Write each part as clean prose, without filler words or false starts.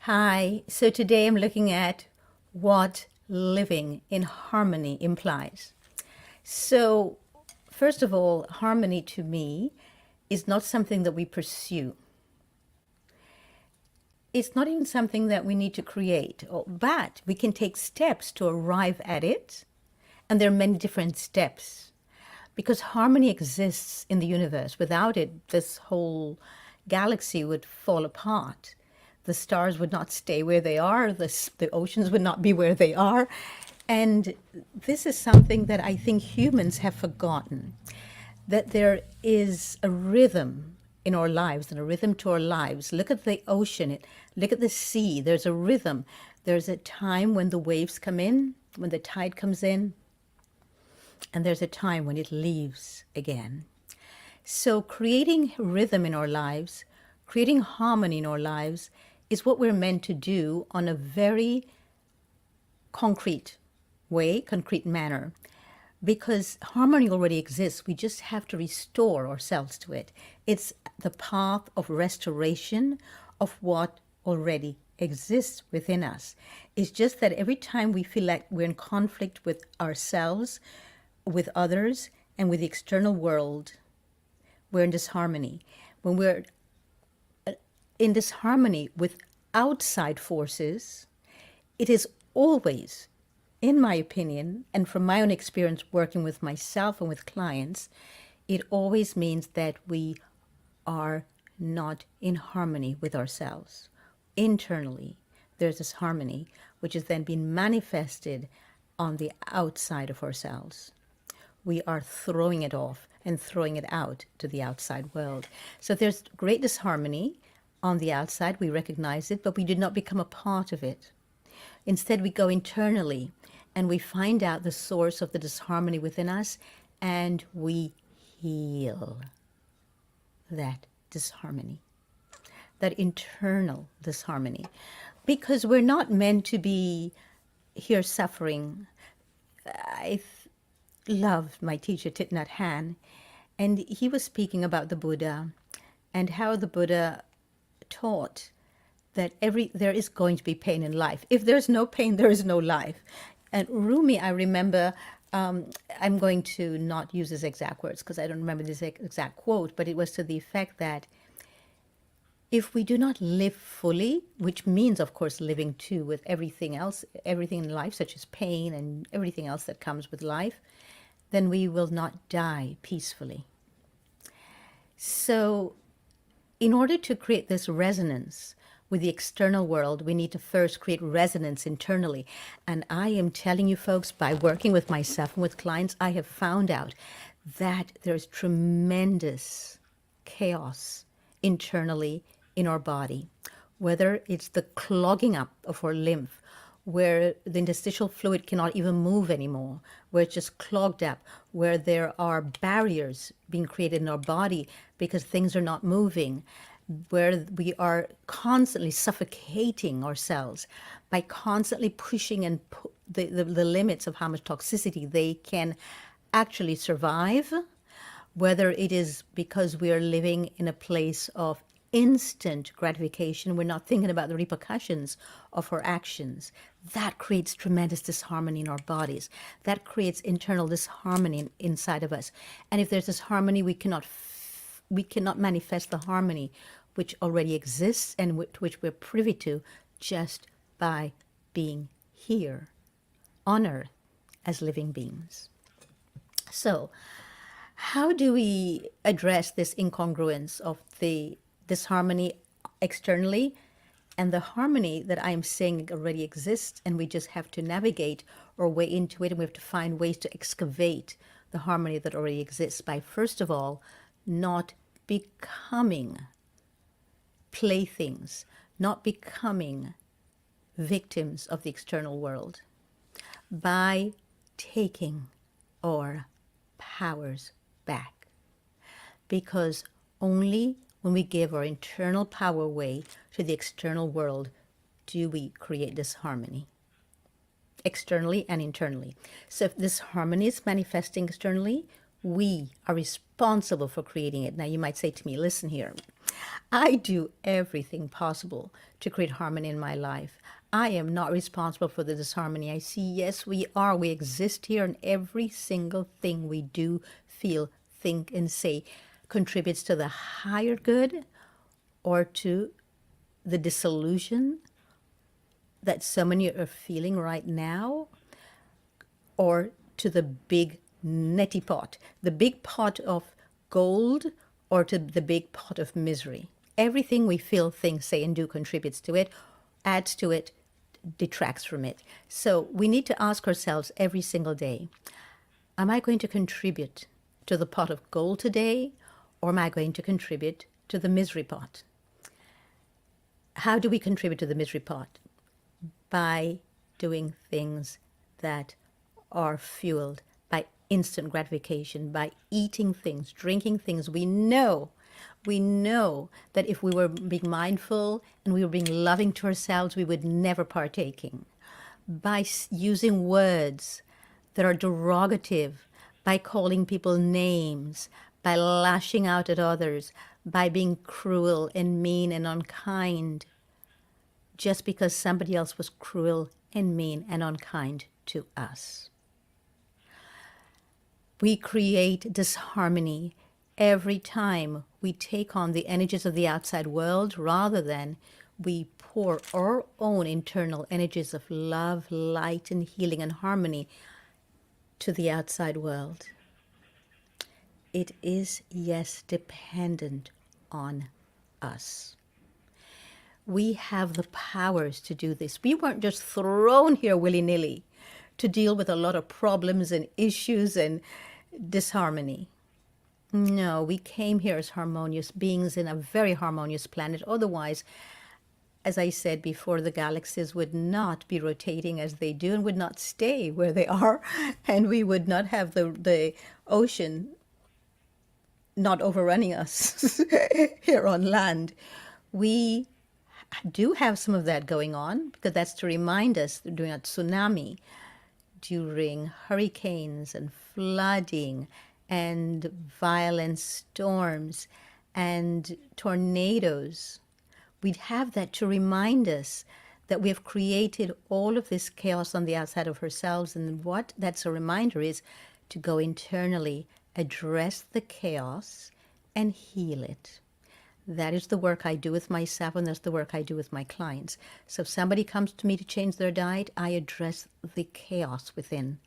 Hi, so today I'm looking at what living in harmony implies. So, first of all, harmony to me is not something that we pursue. It's not even something that we need to create, but we can take steps to arrive at it. And there are many different steps because harmony exists in the universe. Without it, this whole galaxy would fall apart. The stars would not stay where they are, the oceans would not be where they are. And this is something that I think humans have forgotten, that there is a rhythm in our lives and a rhythm to our lives. Look at the ocean, look at the sea, there's a rhythm. There's a time when the waves come in, when the tide comes in, and there's a time when it leaves again. So creating rhythm in our lives, creating harmony in our lives is what we're meant to do on a very concrete way, concrete manner, because harmony already exists. We just have to restore ourselves to it. It's the path of restoration of what already exists within us. It's just that every time we feel like we're in conflict with ourselves, with others, and with the external world, we're in disharmony. When we're in disharmony with outside forces, it is always, in my opinion, and from my own experience working with myself and with clients, it always means that we are not in harmony with ourselves. Internally, there's this harmony, which is then being manifested on the outside of ourselves. We are throwing it off and throwing it out to the outside world. So there's great disharmony on the outside. We recognize it, but we do not become a part of it. Instead, we go internally and we find out the source of the disharmony within us and we heal that disharmony, that internal disharmony. Because we're not meant to be here suffering. I loved my teacher, Thich Nhat Hanh, and he was speaking about the Buddha and how the Buddha taught that there is going to be pain in life. If there's no pain, there is no life. And Rumi, I remember, I'm going to not use his exact words because I don't remember this exact quote, but it was to the effect that if we do not live fully, which means, of course, living too with everything else, everything in life, such as pain and everything else that comes with life, then we will not die peacefully. So in order to create this resonance with the external world, we need to first create resonance internally. And I am telling you folks, by working with myself and with clients, I have found out that there's tremendous chaos internally in our body, whether it's the clogging up of our lymph, where the interstitial fluid cannot even move anymore, where it's just clogged up, where there are barriers being created in our body because things are not moving, where we are constantly suffocating ourselves by constantly pushing and the limits of how much toxicity they can actually survive, whether it is because we are living in a place of instant gratification, we're not thinking about the repercussions of our actions. That creates tremendous disharmony in our bodies. That creates internal disharmony inside of us. And if there's disharmony, we cannot manifest the harmony which already exists and which we're privy to just by being here on earth as living beings. So how do we address this incongruence of the disharmony externally and the harmony that I'm saying already exists, and we just have to navigate our way into it, and we have to find ways to excavate the harmony that already exists by, first of all, not becoming playthings, not becoming victims of the external world, by taking our powers back. Because only when we give our internal power away to the external world do we create this harmony, externally and internally. So if this harmony is manifesting externally, we are responsible for creating it. Now you might say to me, listen here, I do everything possible to create harmony in my life. I am not responsible for the disharmony I see. Yes, we are. We exist here, and every single thing we do, feel, think, and say contributes to the higher good or to the disillusion that so many are feeling right now, or to the big netty pot, the big pot of gold, or to the big pot of misery. Everything we feel, think, say, and do contributes to it, adds to it, detracts from it. So we need to ask ourselves every single day, am I going to contribute to the pot of gold today, or am I going to contribute to the misery pot? How do we contribute to the misery pot? By doing things that are fueled by instant gratification, by eating things, drinking things we know that if we were being mindful and we were being loving to ourselves, we would never partaking. By using words that are derogative, by calling people names, by lashing out at others, by being cruel and mean and unkind, just because somebody else was cruel and mean and unkind to us. We create disharmony every time we take on the energies of the outside world rather than we pour our own internal energies of love, light, and healing and harmony to the outside world. It is, yes, dependent on us. We have the powers to do this. We weren't just thrown here willy-nilly to deal with a lot of problems and issues and disharmony. No, we came here as harmonious beings in a very harmonious planet. Otherwise, as I said before, the galaxies would not be rotating as they do and would not stay where they are, and we would not have the ocean not overrunning us here on land. We do have some of that going on, because that's to remind us during a tsunami, during hurricanes and flooding and violent storms and tornadoes. We'd have that to remind us that we have created all of this chaos on the outside of ourselves, and what that's a reminder is to go internally, address the chaos, and heal it. That is the work I do with myself, and that's the work I do with my clients. So if somebody comes to me to change their diet, I address the chaos within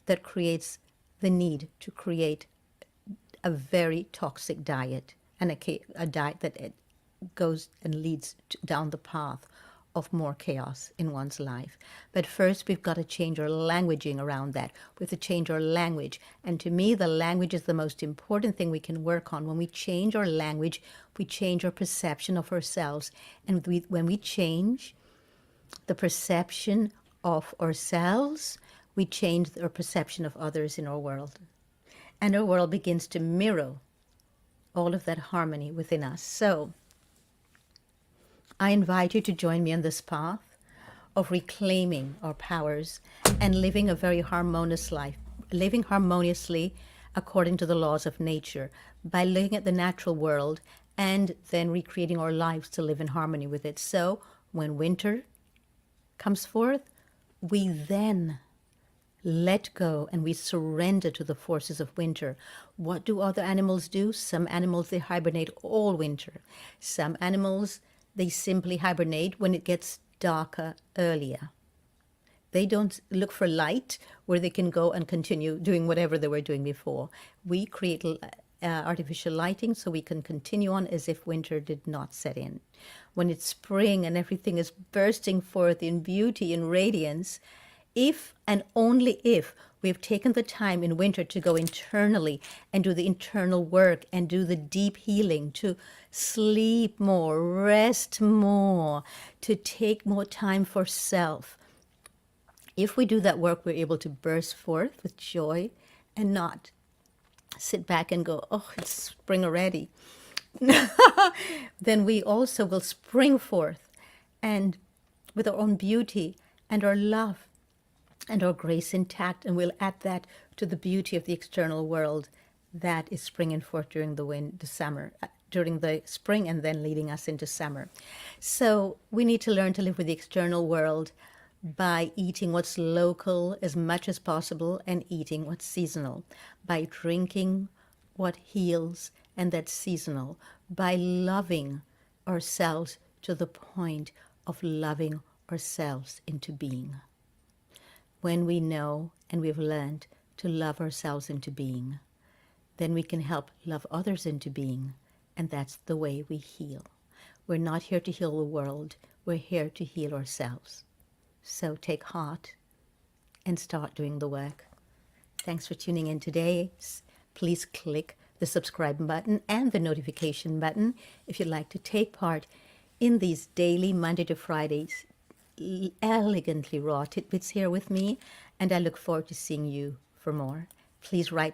that creates the need to create a very toxic diet, and a diet that it goes and leads down the path of more chaos in one's life. But first, we've got to change our languaging around that. We have to change our language. And to me, the language is the most important thing we can work on. When we change our language, we change our perception of ourselves. And when we change the perception of ourselves, we change our perception of others in our world. And our world begins to mirror all of that harmony within us. So I invite you to join me on this path of reclaiming our powers and living a very harmonious life, living harmoniously according to the laws of nature, by looking at the natural world and then recreating our lives to live in harmony with it. So when winter comes forth, we then let go and we surrender to the forces of winter. What do other animals do? Some animals, they hibernate all winter. Some animals, they simply hibernate when it gets darker earlier. They don't look for light where they can go and continue doing whatever they were doing before. We create artificial lighting so we can continue on as if winter did not set in. When it's spring and everything is bursting forth in beauty and radiance, if and only if we have taken the time in winter to go internally and do the internal work and do the deep healing, to sleep more, rest more, to take more time for self. If we do that work, we're able to burst forth with joy and not sit back and go, oh, it's spring already. Then we also will spring forth and with our own beauty and our love and our grace intact, and we'll add that to the beauty of the external world that is springing forth during the summer. during the spring and then leading us into summer. So we need to learn to live with the external world by eating what's local as much as possible and eating what's seasonal, by drinking what heals and that's seasonal, by loving ourselves to the point of loving ourselves into being. When we know and we've learned to love ourselves into being, then we can help love others into being, and that's the way we heal. We're not here to heal the world, we're here to heal ourselves. So take heart and start doing the work. Thanks for tuning in today. Please click the subscribe button and the notification button if you'd like to take part in these daily Monday to Fridays elegantly raw tidbits here with me, and I look forward to seeing you for more. Please write